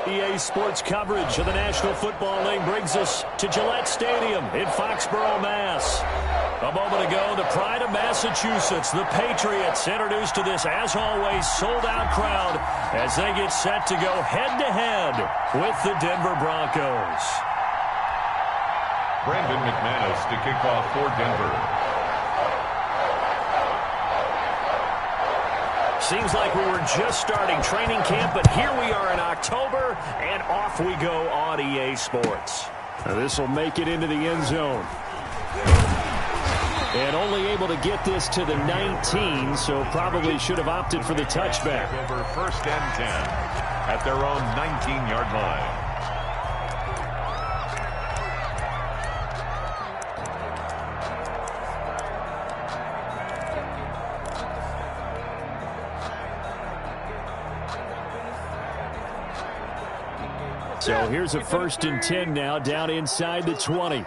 EA Sports coverage of the National Football League brings us to Gillette Stadium in Foxborough, Mass. A moment ago, the pride of Massachusetts, the Patriots, introduced to this, as always, sold-out crowd as they get set to go head-to-head with the Denver Broncos. Brandon McManus to kick off for Denver. Seems like we were just starting training camp, but here we are in October, and off we go on EA Sports. This will make it into the end zone. And only able to get this to the 19, so probably should have opted for the touchback. Over 1st and 10 at their own 19-yard line. So here's a 1st and 10 now, down inside the 20.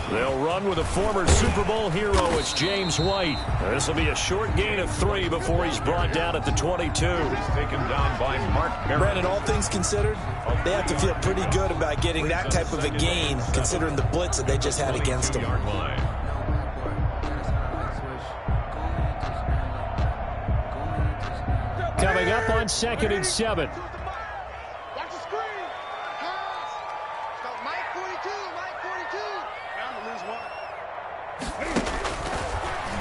They'll run with a former Super Bowl hero. It's James White. This will be a short gain of 3 before he's brought down at the 22. He's taken down by Mark Barron. Brandon, all things considered, they have to feel pretty good about getting that type of a gain, considering the blitz that they just had against them. Coming up on 2nd and 7.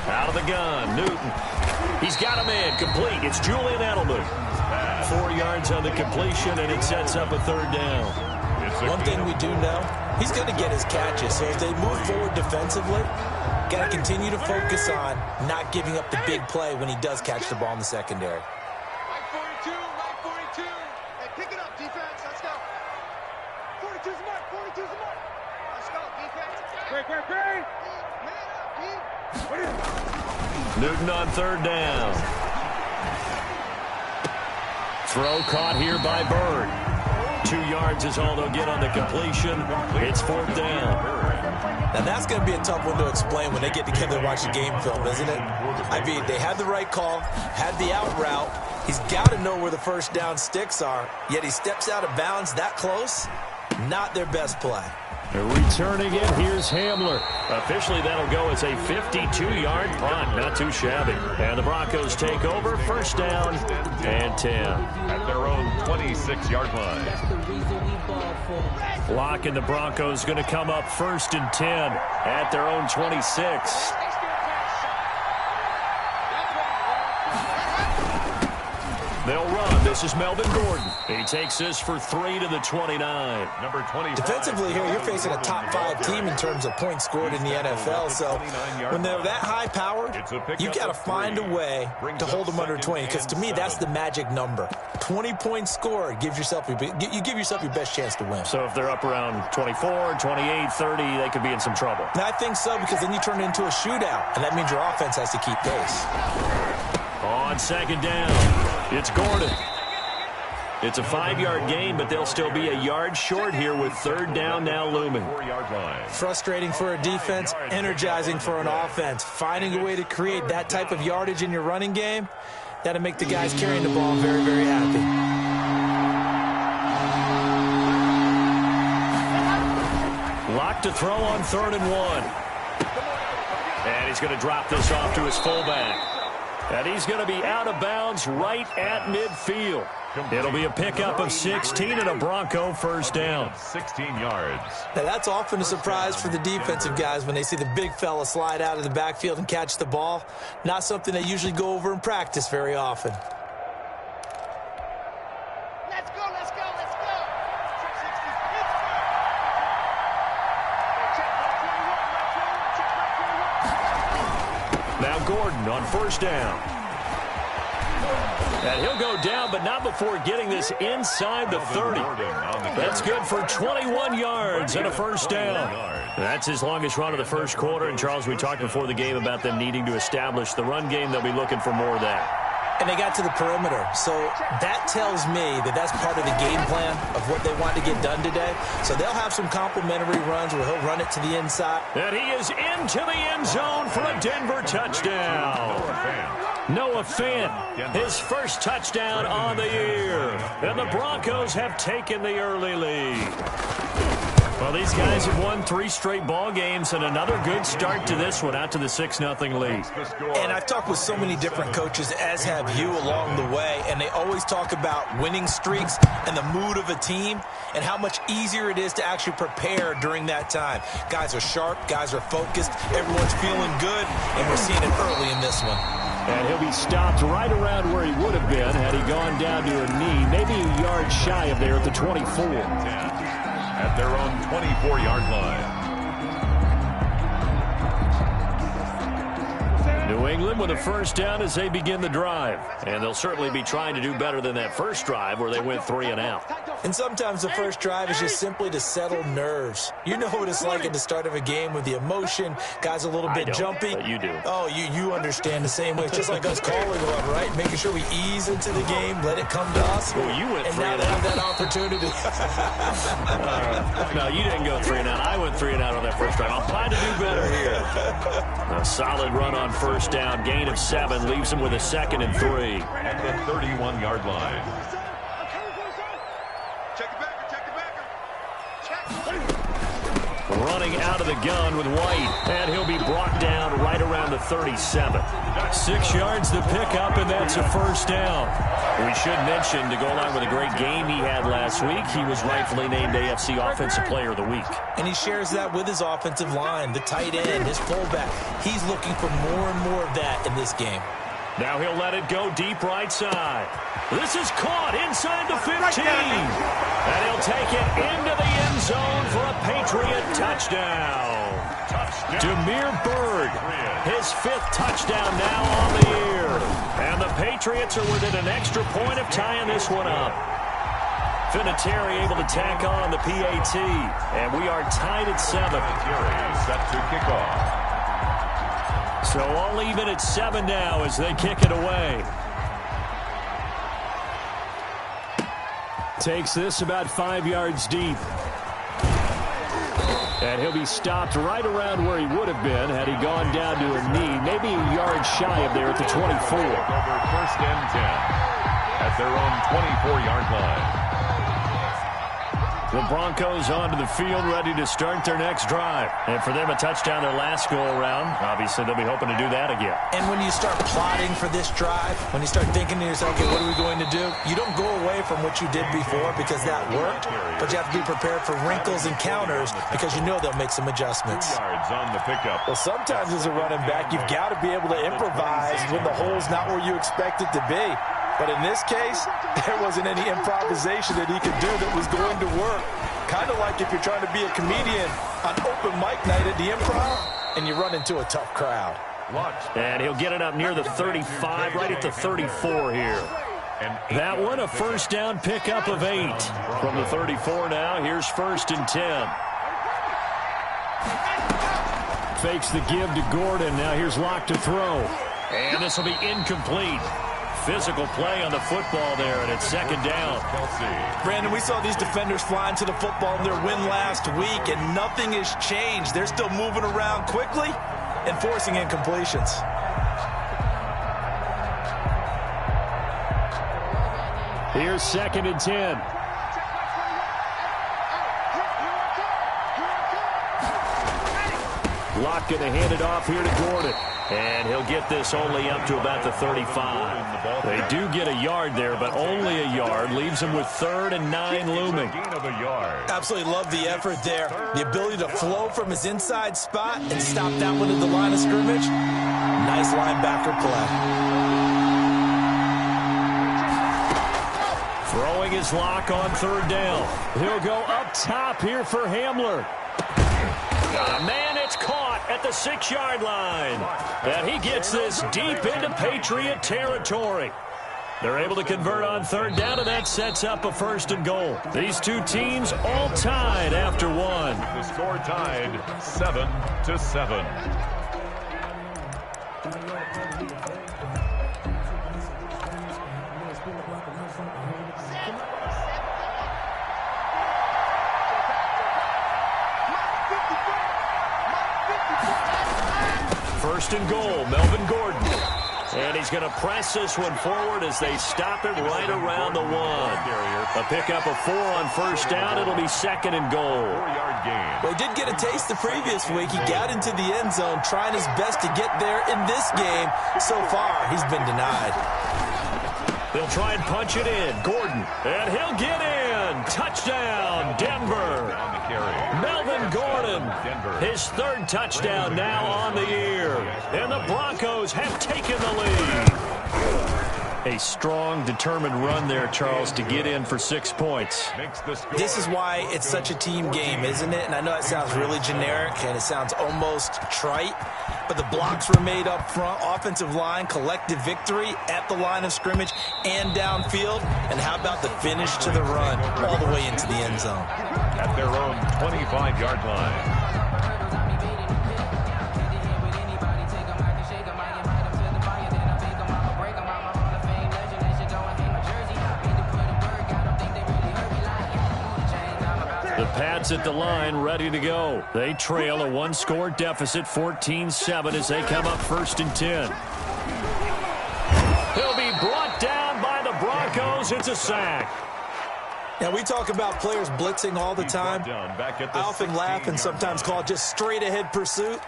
Out of the gun, Newton. He's got him in, complete. It's Julian Edelman. 4 yards on the completion, and it sets up a 3rd down. One thing we do know, he's going to get his catches. So if they move forward defensively, got to continue to focus on not giving up the big play when he does catch the ball in the secondary. Mike 42, Mike 42. Hey, pick it up, defense. Let's go. 42's the mark, 42's the mark. Let's go, defense. Great. Man up, Pete. Newton on 3rd down. Throw caught here by Bird. 2 yards is all they'll get on the completion. It's 4th down. Now that's going to be a tough one to explain when they get together and watch the game film, isn't it? I mean, they had the right call, had the out route. He's got to know where the 1st down sticks are, yet he steps out of bounds that close. Not their best play. Returning it, here's Hamler. Officially, that'll go as a 52-yard punt. Not too shabby. And the Broncos take over, 1st down and 10. At their own 26-yard line. Block and the Broncos going to come up 1st and 10 at their own 26. They'll run. This is Melvin Gordon. He takes this for 3 to the 29. Number 20. Defensively here, you're facing a top 5 team in terms of points scored in the NFL. So when they're that high powered, you got to find a way to hold them under 20. Because to me, that's the magic number. 20 points scored gives yourself you give yourself your best chance to win. So if they're up around 24, 28, 30, they could be in some trouble. And I think so, because then you turn it into a shootout, and that means your offense has to keep pace. On 2nd down, it's Gordon. It's a 5-yard gain, but they'll still be a yard short here with 3rd down now looming. 4-yard line. Frustrating for a defense, energizing for an offense. Finding a way to create that type of yardage in your running game, that'll make the guys carrying the ball very, very happy. Locked to throw on 3rd and 1. And he's going to drop this off to his fullback. And he's going to be out of bounds right at midfield. It'll be a pickup of 16 and a Bronco 1st down. 16 yards. Now that's often a surprise for the defensive guys when they see the big fella slide out of the backfield and catch the ball. Not something they usually go over in practice very often. Let's go, let's go, let's go. Now Gordon on 1st down. And he'll go down, but not before getting this inside the 30. That's good for 21 yards and a 1st down. That's his longest run of the 1st quarter. And, Charles, we talked before the game about them needing to establish the run game. They'll be looking for more of that. And they got to the perimeter. So that tells me that that's part of the game plan of what they want to get done today. So they'll have some complimentary runs where he'll run it to the inside. And he is into the end zone for a Denver touchdown. Noah Fant, his first touchdown on the year. And the Broncos have taken the early lead. Well, these guys have won 3 straight ball games and another good start to this one out to the 6-0 lead. And I've talked with so many different coaches, as have you, along the way, and they always talk about winning streaks and the mood of a team and how much easier it is to actually prepare during that time. Guys are sharp, guys are focused, everyone's feeling good, and we're seeing it early in this one. And he'll be stopped right around where he would have been had he gone down to a knee, maybe a yard shy of there at the 24. At their own 24-yard line. New England with a first down as they begin the drive. And they'll certainly be trying to do better than that first drive where they went 3 and out. And sometimes the first drive is just simply to settle nerves. You know what it's like at the start of a game with the emotion. Guys a little bit jumpy. But you do. Oh, you understand the same way. It's just like us calling one, right? Making sure we ease into the game, let it come to us. Well, you went and 3 now and they out. have that opportunity. No, you didn't go 3 and out. I went 3 and out on that first drive. I'll try to do better here. A solid run on first down. Gain of 7 leaves him with a 2nd and 3. At the 31-yard line. Running out of the gun with White, and he'll be brought down right around the 37. 6 yards to pick up, and that's a first down. We should mention, to go along with a great game he had last week, he was rightfully named AFC Offensive Player of the Week. And he shares that with his offensive line, the tight end, his fullback. He's looking for more and more of that in this game. Now he'll let it go deep right side. This is caught inside the 15. And he'll take it into the end zone for a Patriot touchdown. Damiere Byrd, his 5th touchdown now on the year. And the Patriots are within an extra point of tying this one up. Vinatieri able to tack on the PAT. And we are tied at 7. Set to kick off. So all even at 7 now as they kick it away. Takes this about 5 yards deep. And he'll be stopped right around where he would have been had he gone down to a knee, maybe a yard shy of there at the 24. Over 1st and 10 at their own 24-yard line. The Broncos onto the field, ready to start their next drive. And for them, a touchdown their last go-around. Obviously, they'll be hoping to do that again. And when you start plotting for this drive, when you start thinking to yourself, okay, what are we going to do? You don't go away from what you did before because that worked, but you have to be prepared for wrinkles and counters because you know they'll make some adjustments. 2 yards on the pickup. Well, sometimes as a running back, you've got to be able to improvise when the hole's not where you expect it to be. But in this case, there wasn't any improvisation that he could do that was going to work. Kind of like if you're trying to be a comedian on open mic night at the Improv and you run into a tough crowd. And he'll get it up near the 35, right at the 34 here. That one, a first down pickup of 8. From the 34 now, here's 1st and 10. Fakes the give to Gordon. Now here's Locke to throw. And this will be incomplete. Physical play on the football there, and it's 2nd down. Brandon, we saw these defenders flying to the football in their win last week, and nothing has changed. They're still moving around quickly and forcing incompletions. Here's 2nd and 10. Locke going to hand it off here to Gordon. And he'll get this only up to about the 35. They do get a yard there, but only a yard. Leaves them with 3rd and 9 looming. Absolutely love the effort there. The ability to flow from his inside spot and stop that one at the line of scrimmage. Nice linebacker play. Throwing his Locke on 3rd down. He'll go up top here for Hamler. Man, it's caught at the 6-yard line. And he gets this deep into Patriot territory. They're able to convert on 3rd down, and that sets up a 1st and goal. These two teams all tied after 1. The score tied 7-7. First and goal, Melvin Gordon. And he's going to press this one forward as they stop it right around the 1. A pickup of 4 on first down. It'll be second and goal. 4-yard gain. Well, he did get a taste the previous week. He got into the end zone trying his best to get there in this game. So far, he's been denied. They'll try and punch it in. Gordon, and he'll get in. Touchdown, Denver. Melvin Gordon, his 3rd touchdown now on the year. And the Broncos have taken the lead. A strong, determined run there, Charles, to get in for 6 points. This is why it's such a team game, isn't it? And I know it sounds really generic and it sounds almost trite, but the blocks were made up front, offensive line, collective victory at the line of scrimmage and downfield. And how about the finish to the run all the way into the end zone? At their own 25-yard line. The Pats at the line, ready to go. They trail a 1-score deficit, 14-7, as they come up 1st and 10. He'll be brought down by the Broncos. It's a sack. Now, we talk about players blitzing all the time. I often laugh and sometimes call it just straight-ahead pursuit.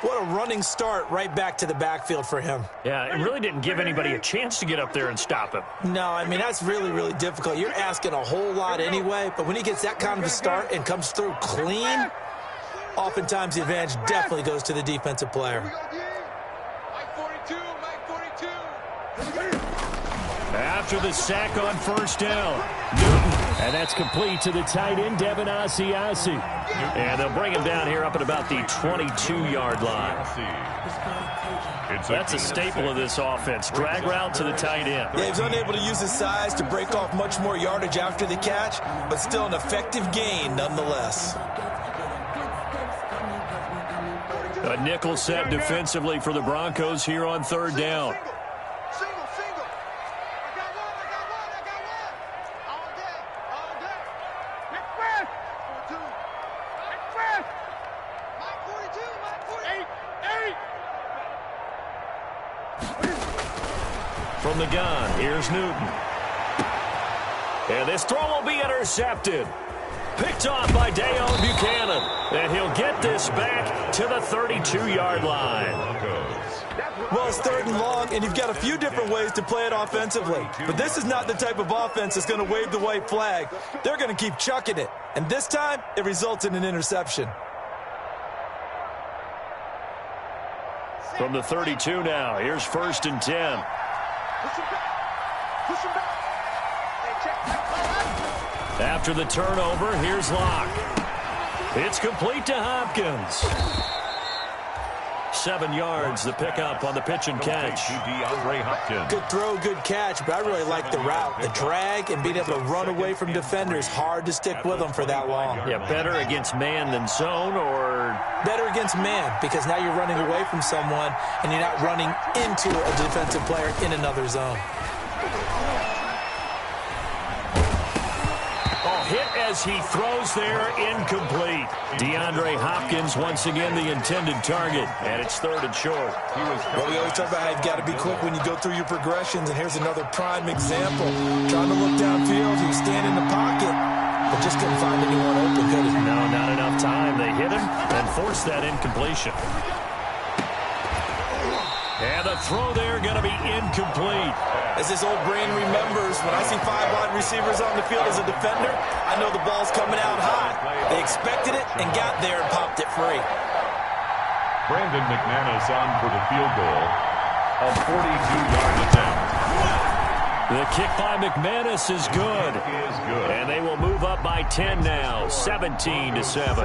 What a running start right back to the backfield for him. Yeah, it really didn't give anybody a chance to get up there and stop him. No, I mean, that's really, really difficult. You're asking a whole lot anyway, but when he gets that kind of a start and comes through clean, oftentimes the advantage definitely goes to the defensive player. After the sack on first down, Newton, and that's complete to the tight end, Devin Asiasi. And they'll bring him down here up at about the 22-yard line. That's a staple of this offense. Drag route to the tight end. Yeah, he was unable to use his size to break off much more yardage after the catch, but still an effective gain nonetheless. A nickel set defensively for the Broncos here on 3rd down. From the gun, here's Newton. And this throw will be intercepted. Picked off by Deone Buchanan. And he'll get this back to the 32-yard line. Well, it's 3rd and long, and you've got a few different ways to play it offensively. But this is not the type of offense that's going to wave the white flag. They're going to keep chucking it. And this time, it results in an interception. From the 32 now, here's 1st and 10. After the turnover, here's Locke. It's complete to Hopkins. 7 yards, the pickup on the pitch and catch. Good throw, good catch, but I really like the route. The drag and being able to run away from defenders. Hard to stick with them for that long. Yeah, better against man than zone, or? Better against man, because now you're running away from someone and you're not running into a defensive player in another zone. Hit as he throws there, incomplete. DeAndre Hopkins once again the intended target, and it's 3rd and short. Well, we always talk about how you've got to be quick when you go through your progressions, and here's another prime example. Trying to look downfield, he was standing in the pocket, but just couldn't find anyone open, could he? No, not enough time. They hit him and forced that incompletion. And the throw there going to be incomplete. As his old brain remembers, when I see 5 wide receivers on the field as a defender, I know the ball's coming out high. They expected it and got there and popped it free. Brandon McManus on for the field goal. A 42-yard attempt. The kick by McManus is good. And they will move up by 10 now, 17-7.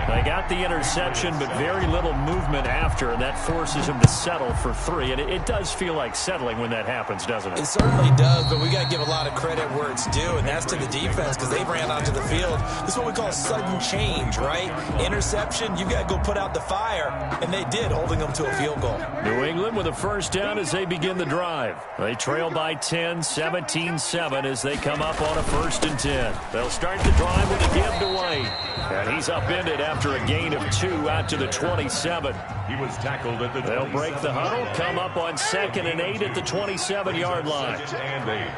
They got the interception, but very little movement after, and that forces him to settle for 3. And it does feel like settling when that happens, doesn't it? It certainly does, but we got to give a lot of credit where it's due, and that's to the defense because they ran onto the field. This is what we call sudden change, right? Interception, you got to go put out the fire, and they did, holding them to a field goal. New England with a first down as they begin the drive. They trail by 10. win 17-7 as they come up on a 1st and 10. They'll start the drive with a give to White. And he's upended after a gain of 2 out to the 27. He was tackled at the 27. They'll break the huddle, come up on 2nd and 8 at the 27-yard line. 2nd and 8.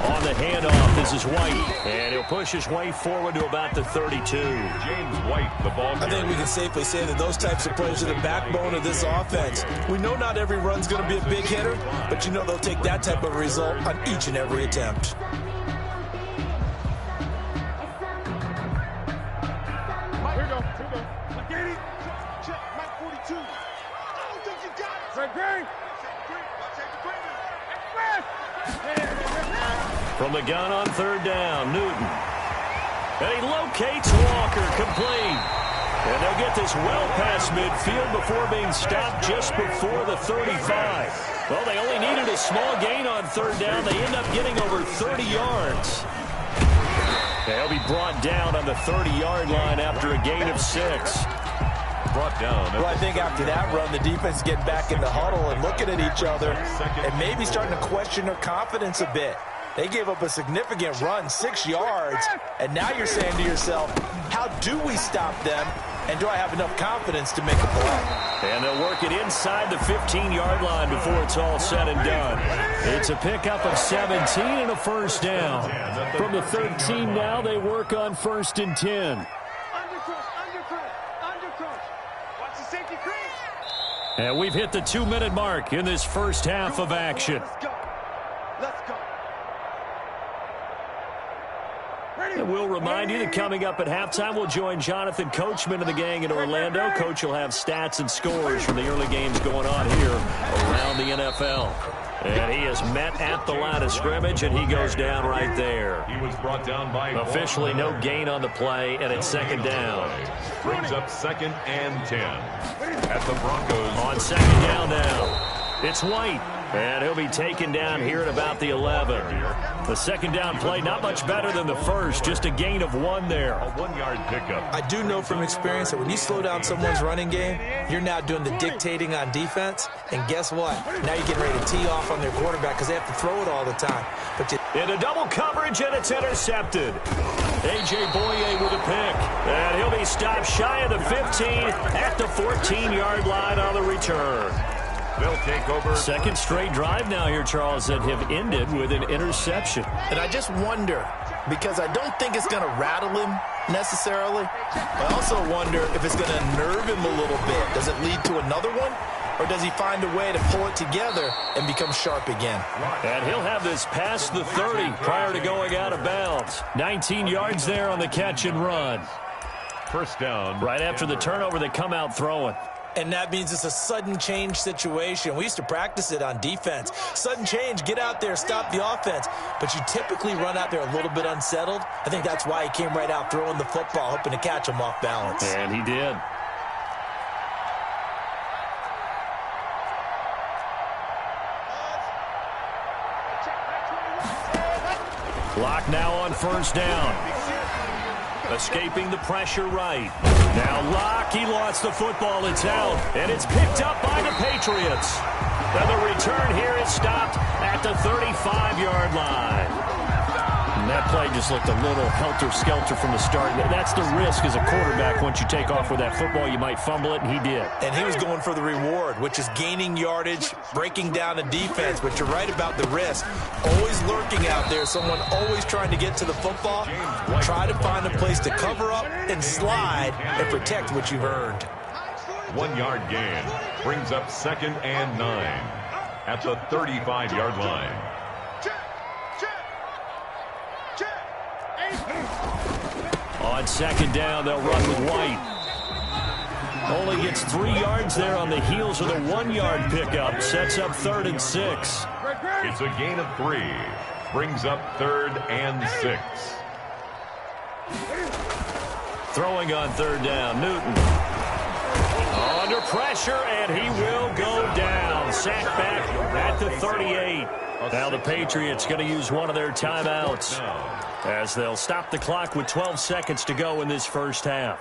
On the handoff, this is White, and he'll push his way forward to about the 32. James White, the ball carrier. I think we can safely say that those types of plays are the backbone of this offense. We know not every run's going to be a big hitter, but you know they'll take that type of result on each and every attempt. Here we go. Get check, Mike 42. Oh, don't you got it? Right, Green. From the gun on 3rd down, Newton. And he locates Walker, complete. And they'll get this well past midfield before being stopped just before the 35. Well, they only needed a small gain on 3rd down. They end up getting over 30 yards. They'll be brought down on the 30-yard line after a gain of 6. Brought down. Well, I think after that run, the defense getting back in the huddle and looking at each other and maybe starting to question their confidence a bit. They gave up a significant run, 6 yards, and now you're saying to yourself, how do we stop them, and do I have enough confidence to make a play? And they'll work it inside the 15-yard line before it's all said and done. It's a pickup of 17 and a 1st down. From the 13 now, they work on 1st and 10. And we've hit the 2-minute mark in this first half of action. Let's go. And we'll remind you that coming up at halftime, we'll join Jonathan Coachman of the gang in Orlando. Coach will have stats and scores from the early games going on here around the NFL. And he is met at the line of scrimmage, and he goes down right there. He was brought down by officially no gain on the play, and it's 2nd down. Brings up 2nd and 10 at the Broncos. On 2nd down now, it's White. And he'll be taken down here at about the 11. The 2nd down play, not much better than the first, just a gain of 1 there. A 1-yard pickup. I do know from experience that when you slow down someone's running game, you're now doing the dictating on defense. And guess what? Now you're getting ready to tee off on their quarterback because they have to throw it all the time. But into double coverage, and it's intercepted. A.J. Boye with a pick. And he'll be stopped shy of the 15 at the 14-yard line on the return. They'll take over. 2nd straight drive now here, Charles, that have ended with an interception. And I just wonder, because I don't think it's going to rattle him necessarily. I also wonder if it's going to nerve him a little bit. Does it lead to another one? Or does he find a way to pull it together and become sharp again? And he'll have this past the 30 prior to going out of bounds. 19 yards there on the catch and run. 1st down. Right after the turnover, they come out throwing. And that means it's a sudden change situation. We used to practice it on defense. Sudden change, get out there, stop the offense. But you typically run out there a little bit unsettled. I think that's why he came right out throwing the football, hoping to catch him off balance. And he did. Clock now on 1st down. Escaping the pressure right. Now Locke, he lost the football. It's out, and it's picked up by the Patriots. And the return here is stopped at the 35-yard line. And that play just looked a little helter-skelter from the start. That's the risk as a quarterback. Once you take off with that football, you might fumble it, and he did. And he was going for the reward, which is gaining yardage, breaking down a defense. But you're right about the risk. Always lurking out there, someone always trying to get to the football. Try to find a place to cover up and slide and protect what you've earned. 1-yard gain brings up 2nd and 9 at the 35-yard line. On 2nd down, they'll run with White. Only gets 3 yards there on the heels of the 1-yard pickup. Sets up 3rd and 6. It's a gain of 3. Brings up 3rd and 6. Throwing on 3rd down, Newton. Under pressure, and he will go down. Sacked back at the 38. Now the Patriots going to use one of their timeouts as they'll stop the clock with 12 seconds to go in this first half.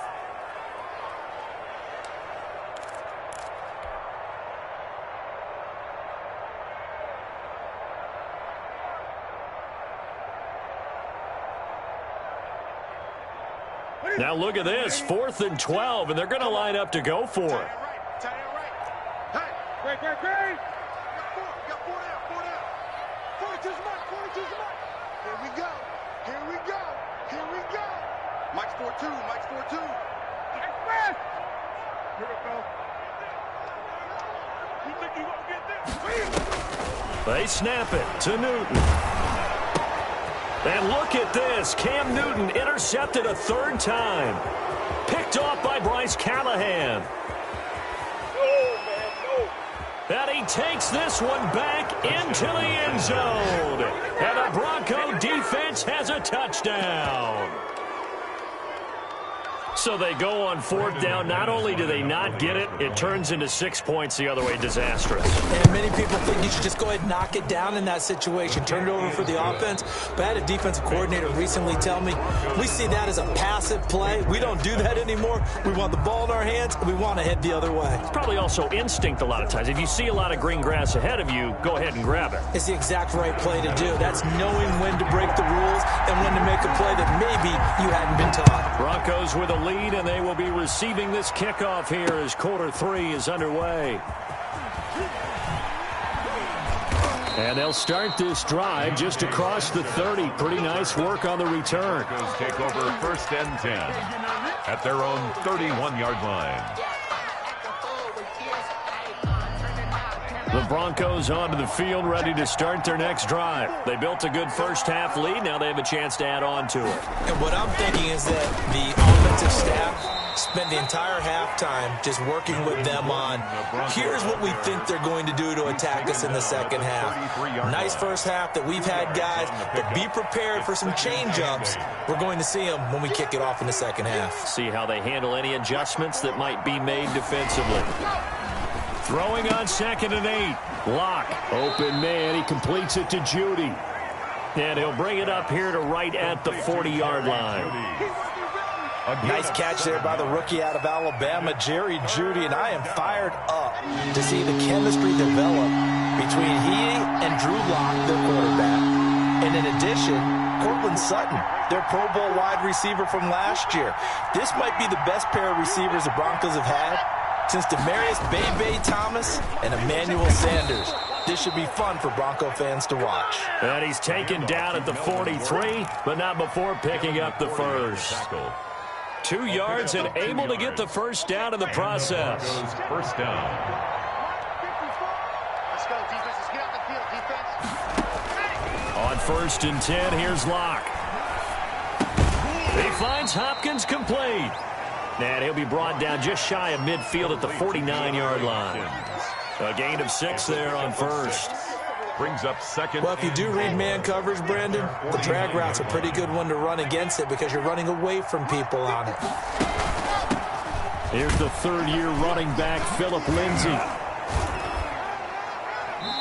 Now look at this, 4th and 12, and they're going to line up to go for it. Great. Got four down. 42's the mark. Here we go. Mike's 4-2. Here we go. You think you gonna get this? They snap it to Newton. And look at this. Cam Newton intercepted a 3rd time. Picked off by Bryce Callahan. And he takes this one back into the end zone. And the Bronco defense has a touchdown. So they go on 4th down. Not only do they not get it, it turns into 6 points the other way. Disastrous. And many people think you should just go ahead and knock it down in that situation. Turn it over for the offense. But I had a defensive coordinator recently tell me, we see that as a passive play. We don't do that anymore. We want the ball in our hands, and we want to head the other way. It's probably also instinct a lot of times. If you see a lot of green grass ahead of you, go ahead and grab it. It's the exact right play to do. That's knowing when to break the rules and when to make a play that maybe you hadn't been taught. Broncos with a lead, and they will be receiving this kickoff here as quarter 3 is underway. And they'll start this drive just across the 30. Pretty nice work on the return. Broncos take over 1st and 10 at their own 31-yard line. The Broncos onto the field, ready to start their next drive. They built a good first-half lead. Now they have a chance to add on to it. And what I'm thinking is that the offensive staff spent the entire halftime just working with them on, here's what we think they're going to do to attack us in the second half. Nice first half that we've had, guys, but be prepared for some change-ups. We're going to see them when we kick it off in the second half. See how they handle any adjustments that might be made defensively. Throwing on 2nd and 8. Lock. Open man. He completes it to Judy. And he'll bring it up here to right at the 40-yard line. Nice catch there by the rookie out of Alabama, Jerry Jeudy, and I am fired up to see the chemistry develop between he and Drew Lock, their quarterback, and in addition, Cortland Sutton, their Pro Bowl wide receiver from last year. This might be the best pair of receivers the Broncos have had since Demaryius Bebe Thomas and Emmanuel Sanders. This should be fun for Bronco fans to watch. And he's taken down at the 43, but not before picking up the first. 2 yards and able to get the first down in the process. First down. Let's go, defense. Let's get out the field, defense. On 1st and 10, here's Locke. He finds Hopkins complete. And he'll be brought down just shy of midfield at the 49-yard line. A gain of 6 there on 1st. Brings up 2nd. Well, if you do read man coverage, Brandon, the drag route's a pretty good one to run against it because you're running away from people on it. Here's the 3rd-year running back, Philip Lindsay.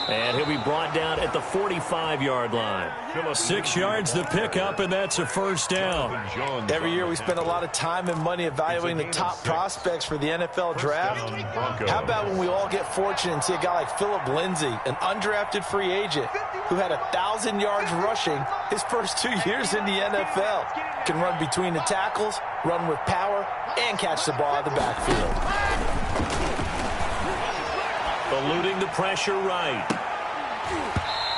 And he'll be brought down at the 45-yard line. 6 yards the pickup, and that's a first down. Every year we spend a lot of time and money evaluating the top prospects for the NFL draft. How about when we all get fortunate and see a guy like Philip Lindsay, an undrafted free agent who had 1,000 yards rushing his first 2 years in the NFL. Can run between the tackles, run with power, and catch the ball out of the backfield. Eluding the pressure right.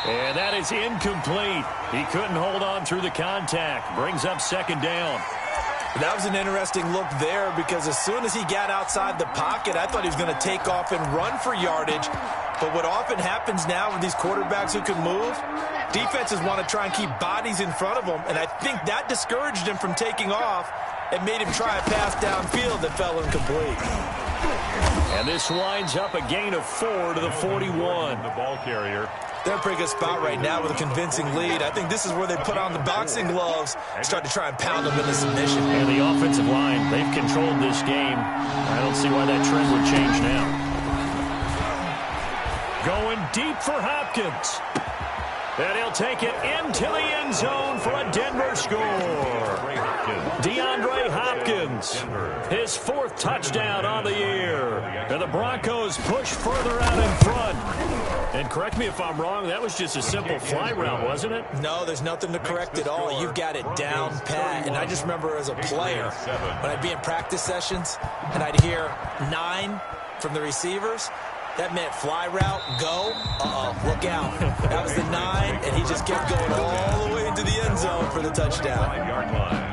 And that is incomplete. He couldn't hold on through the contact. Brings up 2nd down. That was an interesting look there because as soon as he got outside the pocket, I thought he was going to take off and run for yardage. But what often happens now with these quarterbacks who can move, defenses want to try and keep bodies in front of them. And I think that discouraged him from taking off and made him try a pass downfield that fell incomplete. And this winds up a gain of 4 to the 41. The ball carrier. They're in a pretty good spot right now with a convincing lead. I think this is where they put on the boxing gloves and start to try and pound them into submission. And the offensive line, they've controlled this game. I don't see why that trend would change now. Going deep for Hopkins. And he'll take it into the end zone for a Denver score. DeAndre Hopkins, his 4th touchdown on the year. And the Broncos push further out in front. And correct me if I'm wrong, that was just a simple fly route, wasn't it? No, there's nothing to correct at all. You've got it down pat. And I just remember as a player, when I'd be in practice sessions and I'd hear 9 from the receivers, that meant fly route, go, look out. That was the 9, and he just kept going all the way into the end zone for the touchdown. 5-yard line.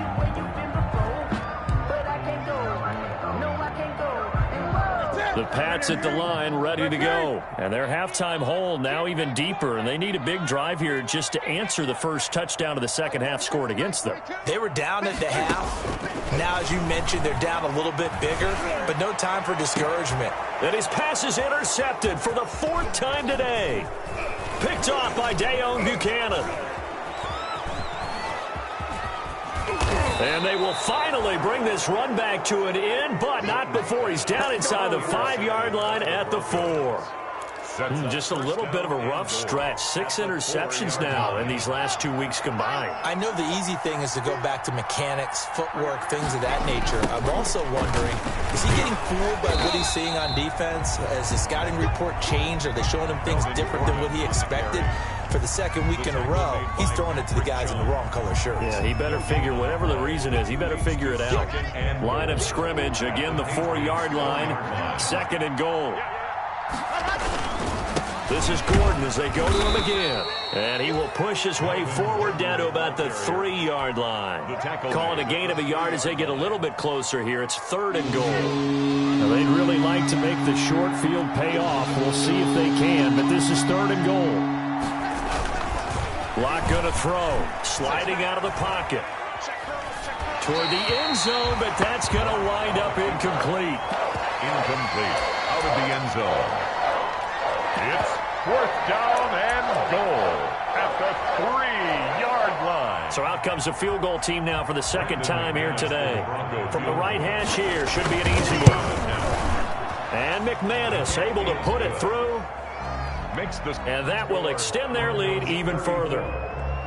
The Pats at the line, ready to go. And their halftime hole now even deeper, and they need a big drive here just to answer the first touchdown of the second half scored against them. They were down at the half. Now, as you mentioned, they're down a little bit bigger, but no time for discouragement. And his pass is intercepted for the 4th time today. Picked off by Dayon Buchanan. And they will finally bring this run back to an end, but not before he's down inside the 5-yard line at the 4. Just a little bit of a rough stretch. 6 interceptions now in these last 2 weeks combined. I know the easy thing is to go back to mechanics, footwork, things of that nature. I'm also wondering, is he getting fooled by what he's seeing on defense? Has the scouting report changed? Are they showing him things different than what he expected? For the second week in a row, he's throwing it to the guys in the wrong color shirts. Yeah, he better figure, whatever the reason is, he better figure it out. Line of scrimmage, again the 4-yard line, 2nd and goal. This is Gordon as they go to him again. And he will push his way forward down to about the 3-yard line. Call it a gain of a yard as they get a little bit closer here. It's 3rd and goal. Now, they'd really like to make the short field pay off. We'll see if they can, but this is 3rd and goal. Lock going to throw. Sliding out of the pocket. Toward the end zone, but that's going to wind up incomplete. Incomplete. Out of the end zone. It's 4th down and goal at the 3-yard line. So out comes the field goal team now for the 2nd time here today. From the right hash here, should be an easy one. And McManus able to put it through. And that will extend their lead even further.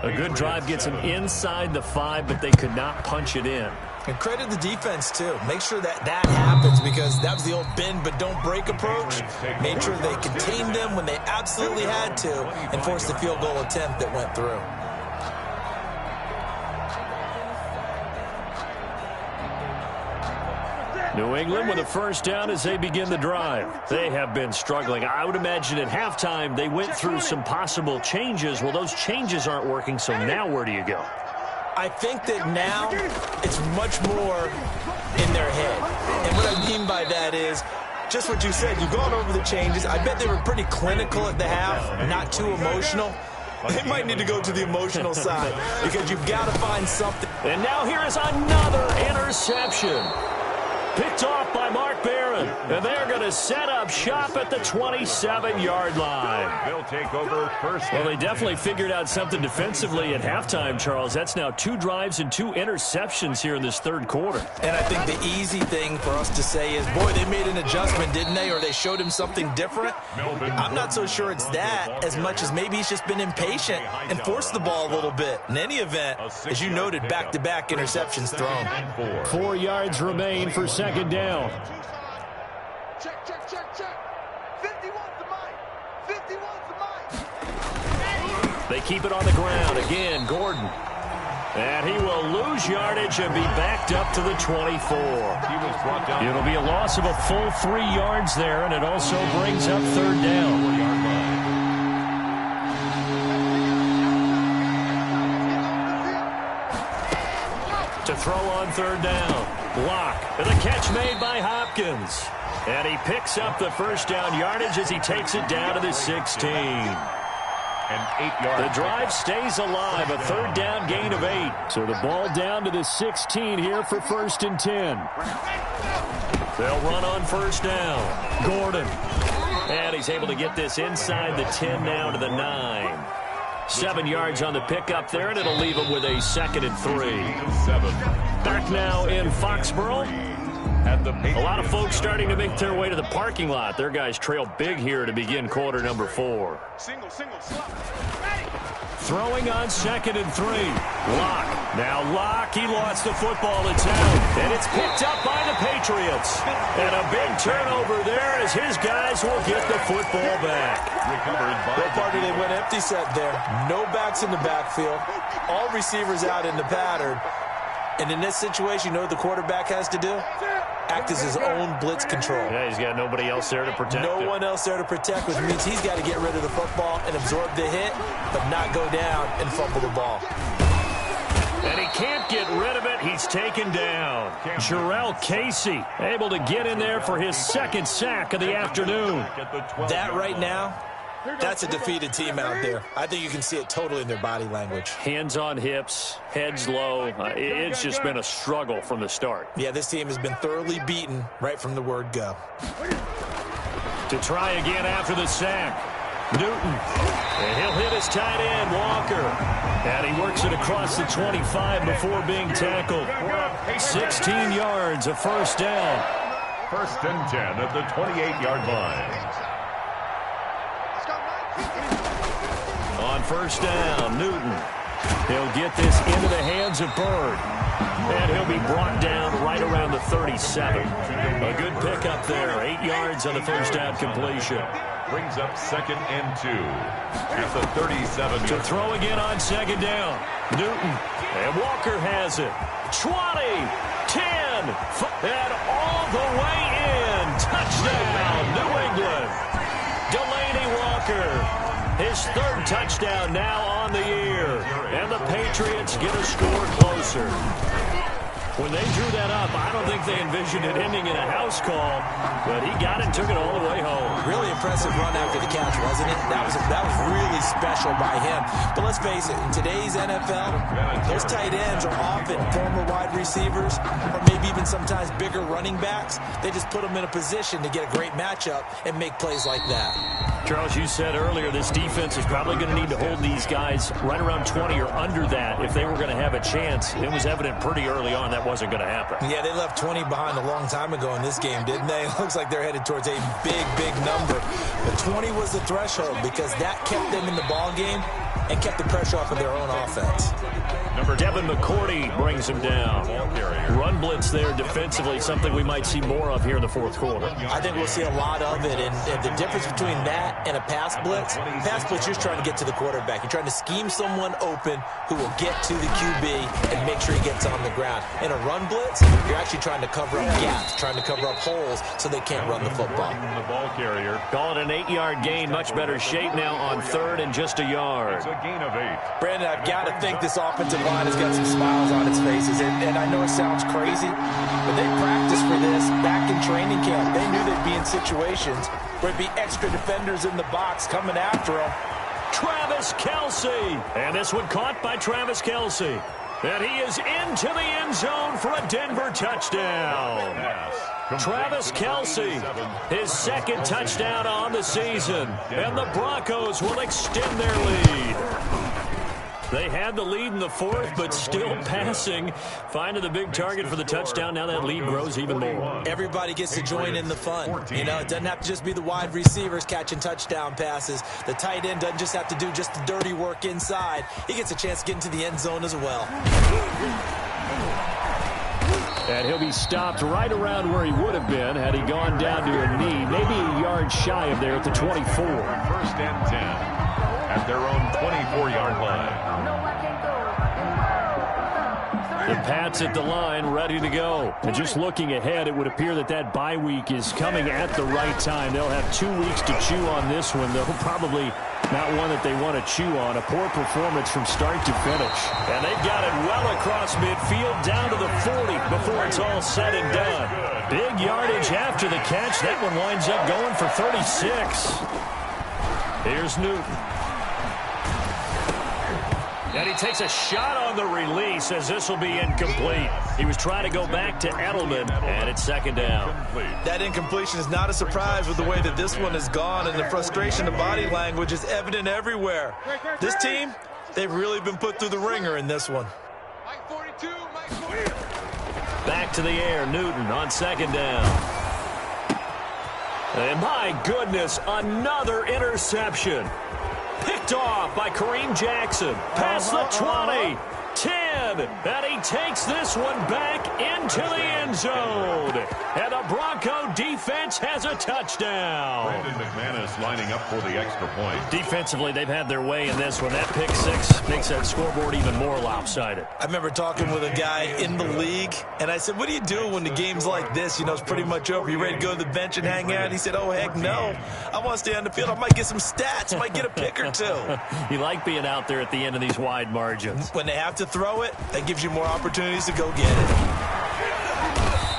A good drive gets them inside the 5, but they could not punch it in. And credit the defense, too. Make sure that happens, because that was the old bend but don't break approach. Made sure they contained them when they absolutely had to and forced the field goal attempt that went through. New England with a 1st down as they begin the drive. They have been struggling. I would imagine at halftime they went through some possible changes. Well, those changes aren't working, so now where do you go? I think that now it's much more in their head. And what I mean by that is just what you said. You've gone over the changes. I bet they were pretty clinical at the half, not too emotional. They might need to go to the emotional side because you've got to find something. And now here is another interception. Picked off by Mark Barron. And they're going to set up shop at the 27-yard line. They'll take over first. Well, they definitely figured out something defensively at halftime, Charles. That's now 2 drives and 2 interceptions here in this 3rd quarter. And I think the easy thing for us to say is, boy, they made an adjustment, didn't they? Or they showed him something different. I'm not so sure it's that as much as maybe he's just been impatient and forced the ball a little bit. In any event, as you noted, back-to-back interceptions thrown. 4 yards remain for 2nd down. Check. 51's the mic. 51's the mic. They keep it on the ground. Again, Gordon. And he will lose yardage and be backed up to the 24. He was brought down. It'll be a loss of a full 3 yards there, and it also brings up 3rd down. To throw on 3rd down. Block. And the catch made by Hopkins. And he picks up the 1st down yardage as he takes it down to the 16. An 8-yard. The drive stays alive. A 3rd down gain of 8. So the ball down to the 16 here for 1st and 10. They'll run on 1st down. Gordon. And he's able to get this inside the 10 now to the 9. 7 yards on the pickup there, and it'll leave him with a 2nd and 3. Back now in Foxborough. A lot of folks starting to make their way to the parking lot. Their guys trail big here to begin quarter number 4. Throwing on 2nd and 3. Locke. Now Locke, he lost the football. It's out. And it's picked up by the Patriots. And a big turnover there as his guys will get the football back. What part did they went empty set there? No backs in the backfield. All receivers out in the pattern. And in this situation, you know what the quarterback has to do? Act as his own blitz control. Yeah, he's got nobody else there to protect him. No one else there to protect, which means he's got to get rid of the football and absorb the hit, but not go down and fumble the ball. And he can't get rid of it. He's taken down. Jarrell Casey able to get in there for his 2nd sack of the afternoon. That right now, that's a defeated team out there. I think you can see it totally in their body language. Hands on hips, heads low. It's just been a struggle from the start. Yeah, this team has been thoroughly beaten right from the word go. To try again after the sack. Newton. And he'll hit his tight end, Walker. And he works it across the 25 before being tackled. 16 yards, a first down. 1st and 10 at the 28-yard line. On 1st down, Newton. He'll get this into the hands of Bird. And he'll be brought down right around the 37. A good pickup there. 8 yards on the 1st down completion. Brings up 2nd and 2 at the 37. To throw again on 2nd down. Newton. And Walker has it. 20, 10, and all the way in. Touchdown, New England. Delaney Walker. His 3rd touchdown now on the year. And the Patriots get a score closer. When they drew that up, I don't think they envisioned it ending in a house call, but he got it and took it all the way home. Really impressive run after the catch, wasn't it? That was really special by him. But let's face it, in today's NFL, those tight ends are often former wide receivers or maybe even sometimes bigger running backs. They just put them in a position to get a great matchup and make plays like that. Charles, you said earlier this defense is probably going to need to hold these guys right around 20 or under that if they were going to have a chance. It was evident pretty early on that wasn't going to happen. Yeah, they left 20 behind a long time ago in this game, didn't they? It looks like they're headed towards a big, big number. But 20 was the threshold because that kept them in the ball game and kept the pressure off of their own offense. Devin McCourty brings him down. Run blitz there defensively, something we might see more of here in the 4th quarter. I think we'll see a lot of it, and the difference between that and a pass blitz, you're just trying to get to the quarterback. You're trying to scheme someone open who will get to the QB and make sure he gets on the ground. In a run blitz, you're actually trying to cover up gaps, trying to cover up holes so they can't run the football. The ball carrier. Call it an 8-yard gain, much better shape now on 3rd and just a yard. It's a gain of 8. Brandon, I've got to think this offensive line has got some smiles on its faces. And I know it sounds crazy, but they practiced for this back in training camp. They knew they'd be in situations where there'd be extra defenders in the box coming after them. Travis Kelce. And this one caught by Travis Kelce. And he is into the end zone for a Denver touchdown. Travis Kelce, his 2nd touchdown on the season. And the Broncos will extend their lead. They had the lead in the 4th, but still passing. Finding the big target for the touchdown. Now that lead grows even more. Everybody gets to join in the fun. You know, it doesn't have to just be the wide receivers catching touchdown passes. The tight end doesn't just have to do just the dirty work inside. He gets a chance to get into the end zone as well. And he'll be stopped right around where he would have been had he gone down to a knee, maybe a yard shy of there at the 24. 1st and 10 at their own 24-yard line. The Pats at the line, ready to go. And just looking ahead, it would appear that that bye week is coming at the right time. They'll have 2 weeks to chew on this one, though probably not one that they want to chew on. A poor performance from start to finish. And they've got it well across midfield down to the 40 before it's all said and done. Big yardage after the catch. That one winds up going for 36. Here's Newton. And he takes a shot on the release as this will be incomplete. He was trying to go back to Edelman, and it's 2nd down. That incompletion is not a surprise with the way that this one has gone, and the frustration of body language is evident everywhere. This team, they've really been put through the ringer in this one. Back to the air, Newton on 2nd down. And my goodness, another interception. Picked Picked off by Kareem Jackson. Past the 20. 10. And he takes this one back into the end zone. And the Bronco defense has a touchdown. Brandon McManus lining up for the extra point. Defensively, they've had their way in this one. That pick six makes that scoreboard even more lopsided. I remember talking with a guy in the league, and I said, what do you do when the game's like this? You know, it's pretty much over. You ready to go to the bench and hang out? He said, oh, heck no. I want to stay on the field. I might get some stats. Might get a pick or two. You like being out there at the end of these wide margins. When they have to throw it, that gives you more opportunities to go get it.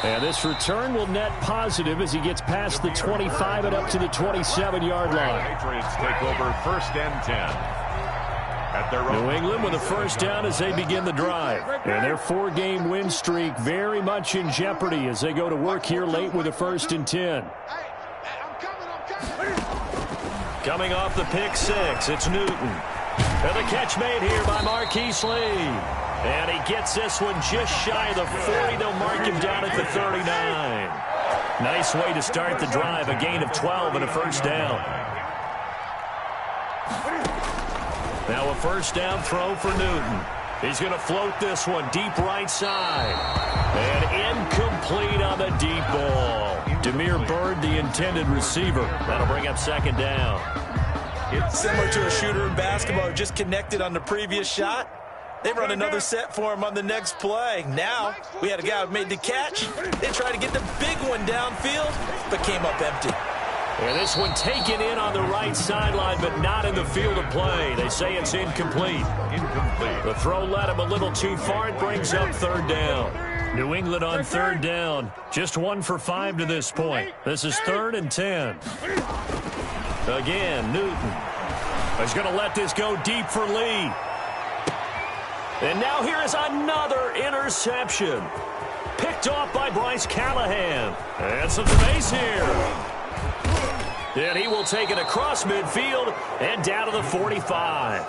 And this return will net positive as he gets past the 25 and up to the 27-yard line. Patriots take over 1st and 10. At their New England with a first down as they begin the drive. And their 4-game win streak very much in jeopardy as they go to work here late with a 1st and 10. Coming off the pick six, it's Newton. And the catch made here by Marquise Lee. And he gets this one just shy of the 40. They'll mark him down at the 39. Nice way to start the drive. A gain of 12 and a first down. Now a first down throw for Newton. He's going to float this one deep right side. And incomplete on the deep ball. Damiere Byrd, the intended receiver. That'll bring up 2nd down. It's similar to a shooter in basketball, just connected on the previous shot. They run another set for him on the next play. Now, we had a guy who made the catch. They tried to get the big one downfield, but came up empty. And this one taken in on the right sideline, but not in the field of play. They say it's incomplete. The throw led him a little too far. It brings up 3rd down. New England on 3rd down. Just 1 for 5 to this point. This is 3rd and 10. Again, Newton. He's going to let this go deep for Lee. And now here is another interception. Picked off by Bryce Callahan. And some space here. And he will take it across midfield and down to the 45.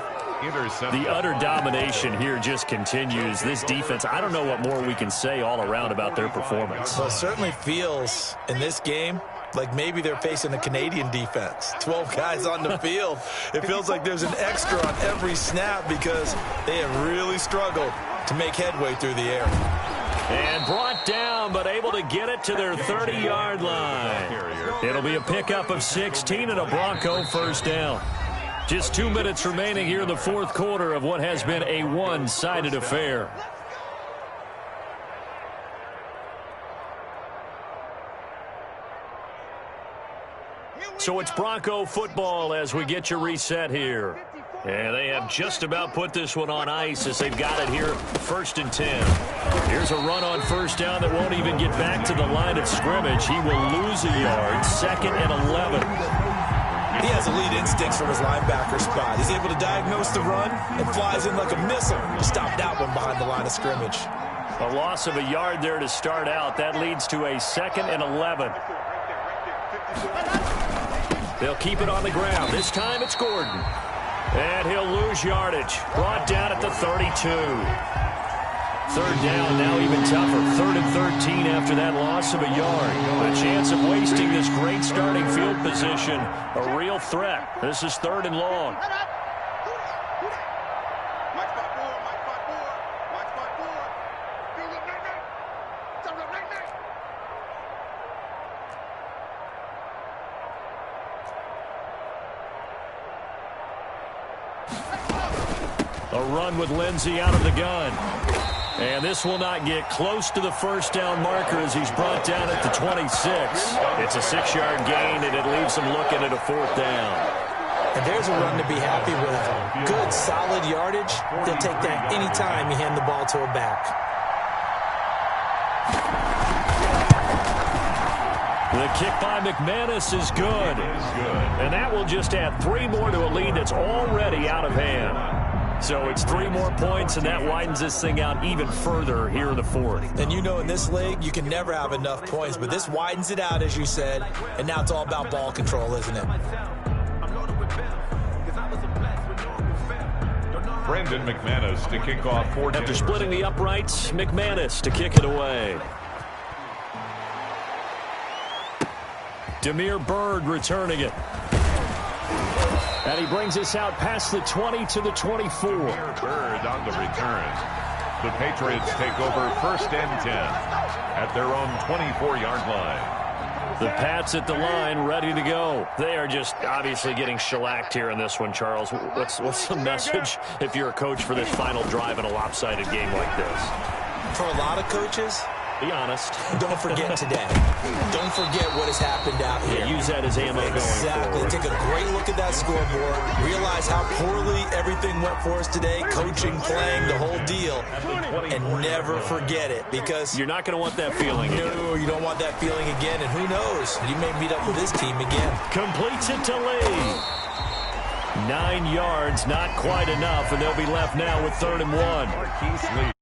The utter domination here just continues. This defense, I don't know what more we can say all around about their performance. Well, it certainly feels in this game like maybe they're facing a Canadian defense. 12 guys on the field. It feels like there's an extra on every snap because they have really struggled to make headway through the air. And brought down, but able to get it to their 30-yard line. It'll be a pickup of 16 and a Bronco first down. Just 2 minutes remaining here in the 4th quarter of what has been a one-sided affair. So it's Bronco football as we get you reset here. And they have just about put this one on ice as they've got it here 1st and 10. Here's a run on first down that won't even get back to the line of scrimmage. He will lose a yard. 2nd and 11. He has elite instincts from his linebacker spot. He's able to diagnose the run and flies in like a missile to stop that one behind the line of scrimmage. A loss of a yard there to start out. That leads to a 2nd and 11. They'll keep it on the ground. This time it's Gordon. And he'll lose yardage. Brought down at the 32. 3rd down, now even tougher. 3rd and 13 after that loss of a yard. The chance of wasting this great starting field position, a real threat. This is 3rd and long. A run with Lindsey out of the gun. And this will not get close to the first down marker as he's brought down at the 26. It's a 6-yard gain, and it leaves him looking at a 4th down. And there's a run to be happy with. Good, solid yardage. They'll take that anytime you hand the ball to a back. The kick by McManus is good. And that will just add 3 more to a lead that's already out of hand. So it's 3 more points, and that widens this thing out even further here in the 4th. And you know in this league, you can never have enough points, but this widens it out, as you said, and now it's all about ball control, isn't it? Brandon McManus to kick off 4. After splitting the uprights, McManus to kick it away. Damiere Byrd returning it. And he brings us out past the 20 to the 24. Bird on the return. The Patriots take over 1st and 10 at their own 24-yard line. The Pats at the line, ready to go. They are just obviously getting shellacked here in this one, Charles. What's the message if you're a coach for this final drive in a lopsided game like this? For a lot of coaches, be honest. Don't forget today. Don't forget what has happened out here. Yeah, use that as ammo going Exactly. forward. Take a great look at that scoreboard. Realize how poorly everything went for us today. Coaching, playing, the whole deal. And never forget it, because you're not going to want that feeling again. No, you don't want that feeling again. And who knows? You may meet up with this team again. Completes it to Lee. 9 yards, not quite enough, and they'll be left now with 3rd and 1.